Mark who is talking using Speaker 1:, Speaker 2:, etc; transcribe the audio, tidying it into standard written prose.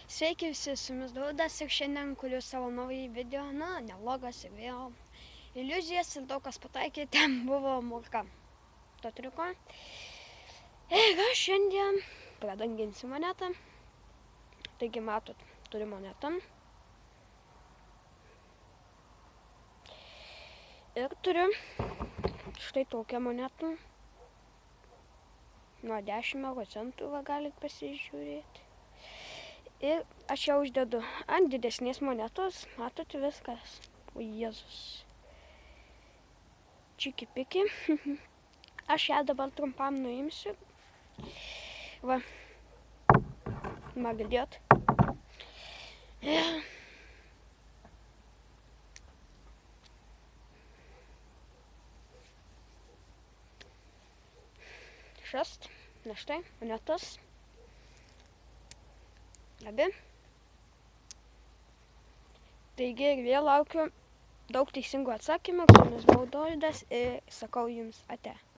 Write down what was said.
Speaker 1: Sveiki visi, su jumis Daudas ir šiandien kuriu savo naują video, nelogas ir vėl iliuzijas ir daug kas pataikė, ten buvo morka. To triuko. Ir aš šiandien pradanginsiu monetą. Taigi matot, turiu monetą. Ir turiu štai tokią monetą. Nuo 10 euro centų galit pasižiūrėti. Ir aš ją uždedu ant didesnės monetos, matot viskas. O Jėzus. Čiki piki. Aš ją dabar trumpam nuimsiu. Va. Girdėjot? Šast. Na štai, monetos. Abi. Taigi ir vėl laukiu daug teisingų atsakymų, su jumis buvo Dovydas ir sakau jums ate.